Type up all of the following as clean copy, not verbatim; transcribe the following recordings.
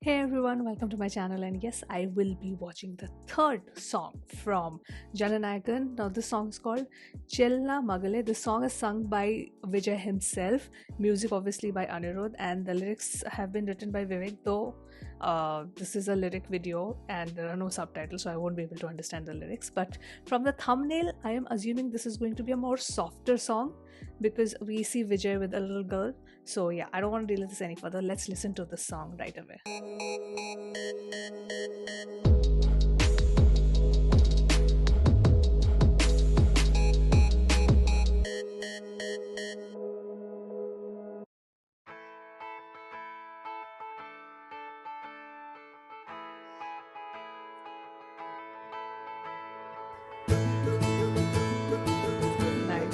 Hey everyone, welcome to my channel. And yes, I will be watching the third song from Jananayakan. Now, this song is called Chella Magale. This song is sung by Vijay himself, music obviously by Anirudh, and the lyrics have been written by Vivek. Though this is a lyric video and there are no subtitles, so I won't be able to understand the lyrics. But from the thumbnail, I am assuming this is going to be a more softer song because we see Vijay with a little girl. So yeah, I don't want to delay this any further. Let's listen to this song right away. Nice.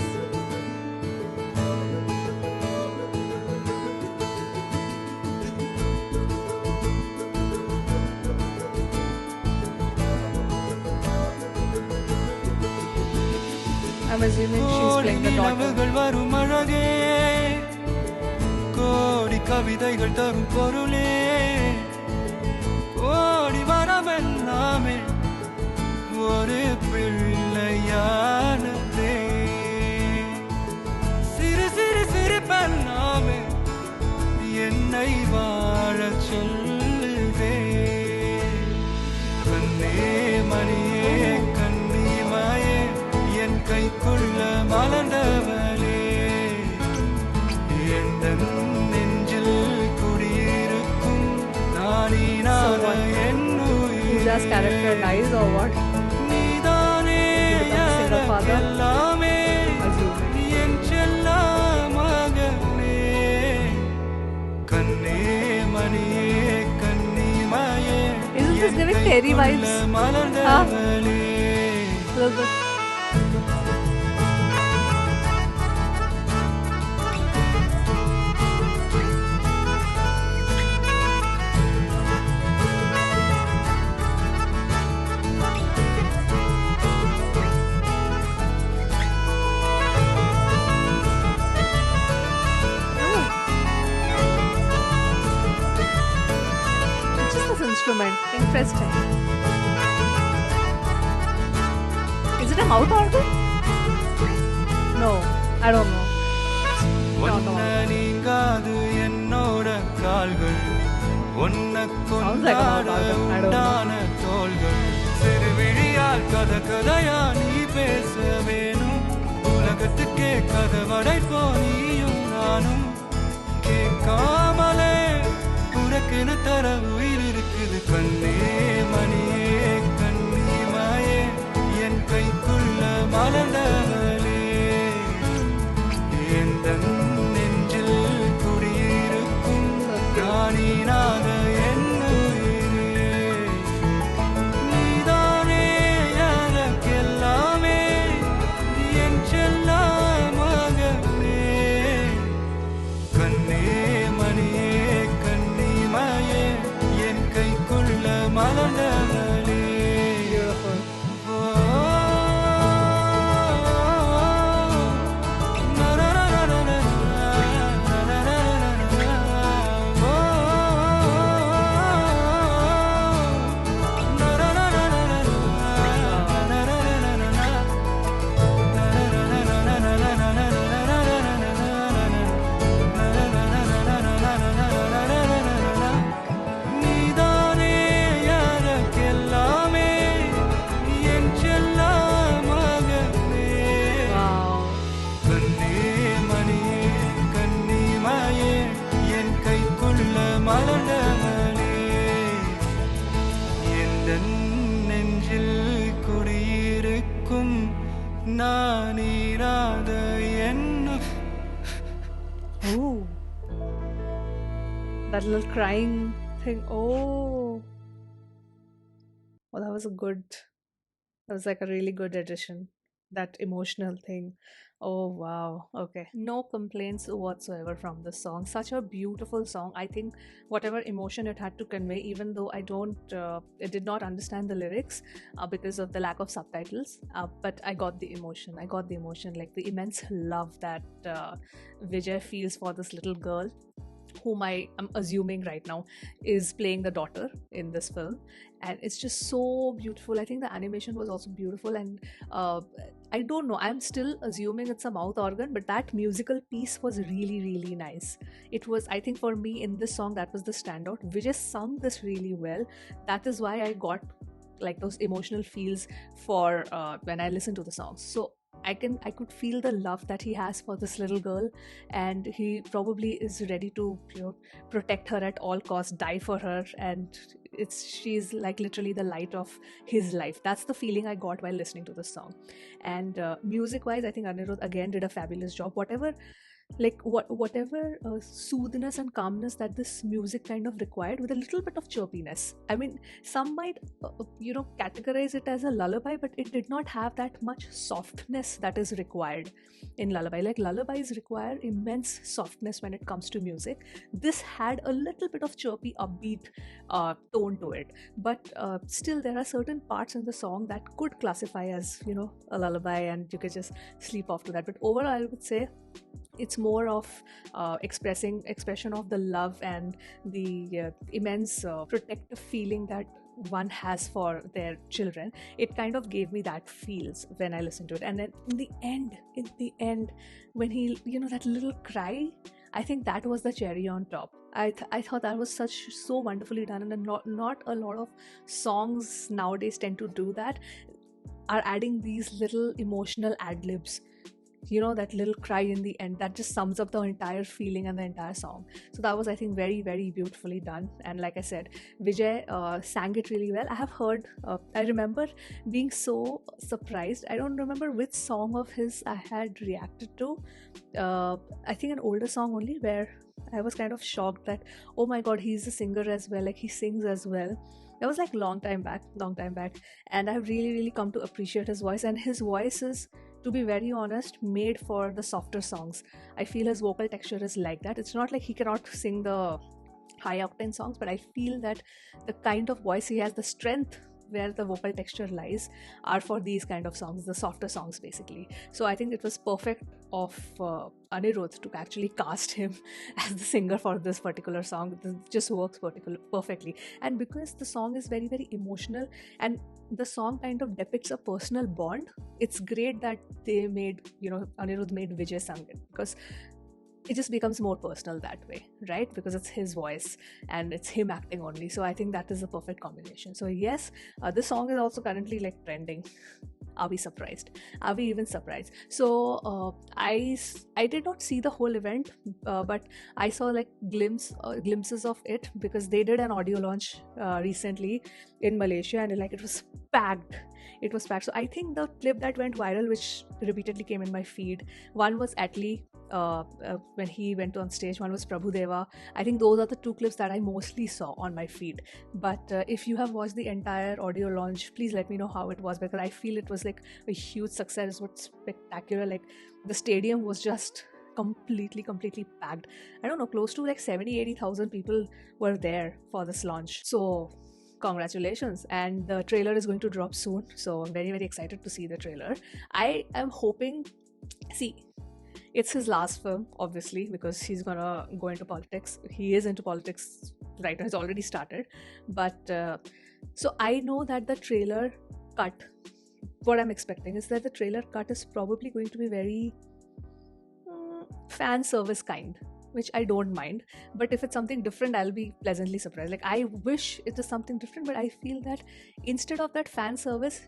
I'm assuming she's கோடி playing the daughter. நிலவுகள் வரும் அழகே கோடி கவிதைகள் தரும் பொருளே கோடி வரமெல்லாமே ஒரு பிள்ளையானதே சிறு சிறு சிரிப்பெல்லாமே என்னை வாழச் சொல்லுதே கண்ணே மணியே கண்ணிமாயே என் கைக்குள்ள மலர்ந்தவளே எந்த நெஞ்சில் குடியிருக்கும் நானினாத என் Pooja's character dies or what? நீதானே He becomes single father. எல்லாமே Assuming. என் செல்ல மகனே கண்ணே மணியே கண்ணிமாயே Isn't this giving Terry vibes? மலர்ந்தவளே Little bit. Which is this instrument? Interesting. Is it a mouth organ? No, I don't know. Not a ஒன்ன mouth. நீங்காது என்னோட கால்கள் ஒன்ன Sounds like a mouth கொண்டாட organ. I don't know. உண்டான தோள்கள் சிறு விழியால் கதையா நீ பேச வேணும் உலகத்துக்கே கதவடைப்போ நீயும் நானும் கேட்காமலே உனக்கென தர உயிர் இருக்குது கண்ணே மணியே கண்ணிமாயே என் கைக்குள்ள மலர்ந்தவளே எந்த நெஞ்சில் குடியிருக்கும் நானினாக என் உயிரே நீதானே எனக்கெல்லாமே என் செல்ல மகனே கண்ணே மணியே கண்ணிமாயே என் கைக்குள்ள மலர்ந்தவளே Beautiful. நீதானே எனக்கெல்லாமே என் செல்ல மகனே Wow. கண்ணே மணியே கண்ணிமாயே என் கைக்குள்ள மலர்ந்தவளே எந்த நெஞ்சில் குடியிருக்கும் நானிராத என்ன Ooh. That little crying thing. Oh. Well, that was a good, that was like a really good addition. That emotional thing. Oh, wow. Okay. No complaints whatsoever from this song. Such a beautiful song. I think whatever emotion it had to convey, even though I did not understand the lyrics because of the lack of subtitles, but I got the emotion. I got the emotion, like the immense love that Vijay feels for this little girl whom I am assuming right now is playing the daughter in this film, and it's just so beautiful. I think the animation was also beautiful, and I don't know, I'm still assuming it's a mouth organ, but that musical piece was really, really nice. It was, I think, for me in this song, that was the standout. Vijay sung this really well. That is why I got like those emotional feels for when I listen to the songs. So I could feel the love that he has for this little girl, and he probably is ready to, you know, protect her at all costs, die for her, and she's like literally the light of his life. That's the feeling I got while listening to this song. And music wise, I think Anirudh again did a fabulous job. Whatever soothness and calmness that this music kind of required, with a little bit of chirpiness. I mean, some might categorize it as a lullaby, but it did not have that much softness that is required in lullaby. Like, lullabies require immense softness when it comes to music. This had a little bit of chirpy, upbeat tone to it, but still there are certain parts in the song that could classify as, you know, a lullaby, and you could just sleep off to that. But overall, I would say it's more of expression of the love and the immense protective feeling that one has for their children. It kind of gave me that feels when I listened to it. And then in the end, when he, you know, that little cry, I think that was the cherry on top. I thought that was so wonderfully done, and not a lot of songs nowadays tend to do that, are adding these little emotional ad-libs, you know, that little cry in the end that just sums up the entire feeling and the entire song. So that was, I think, very, very beautifully done. And like I said, Vijay sang it really well. I have heard, I remember being so surprised. I don't remember which song of his I had reacted to. I think an older song only, where I was kind of shocked that, oh my god, he's a singer as well, like he sings as well. That was like long time back, and I've really, really come to appreciate his voice. And his voice is, to be very honest, made for the softer songs. I feel his vocal texture is like that. It's not like he cannot sing the high octane songs, but I feel that the kind of voice he has, the strength where the vocal texture lies, are for these kind of songs, the softer songs basically. So I think it was perfect of Anirudh to actually cast him as the singer for this particular song. This just works perfectly. And because the song is very, very emotional, and the song kind of depicts a personal bond, it's great that they made, you know, Anirudh made Vijay sing it, because it just becomes more personal that way, right? Because it's his voice and it's him acting only. So I think that is a perfect combination. So yes, this song is also currently like trending. Are we surprised? Are we even surprised? So I did not see the whole event, but I saw like glimpses of it, because they did an audio launch recently in Malaysia, and like it was packed. It was packed. So I think the clip that went viral, which repeatedly came in my feed, one was Atlee when he went on stage, one was Prabhu Deva. I think those are the two clips that I mostly saw on my feed. But if you have watched the entire audio launch, please let me know how it was, because I feel it was like a huge success. It was spectacular. Like, the stadium was just completely packed. I don't know, close to like 70,000-80,000 people were there for this launch. So congratulations. And the trailer is going to drop soon, so I'm very, very excited to see the trailer. I am hoping, see, it's his last film, obviously, because he's gonna go into politics. He is into politics right now, it's already started. But so I know that the trailer cut, what I'm expecting is that the trailer cut is probably going to be very fan service kind, which I don't mind. But if it's something different, I'll be pleasantly surprised. Like, I wish it is something different, but I feel that instead of that fan service,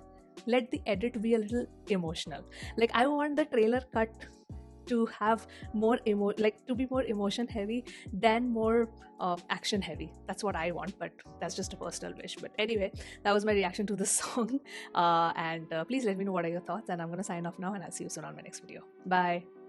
let the edit be a little emotional. Like, I want the trailer cut to have more to be more emotion heavy than more action heavy. That's what I want, but that's just a personal wish. But anyway, that was my reaction to this song, and please let me know what are your thoughts, and I'm gonna sign off now, and I'll see you soon on my next video. Bye.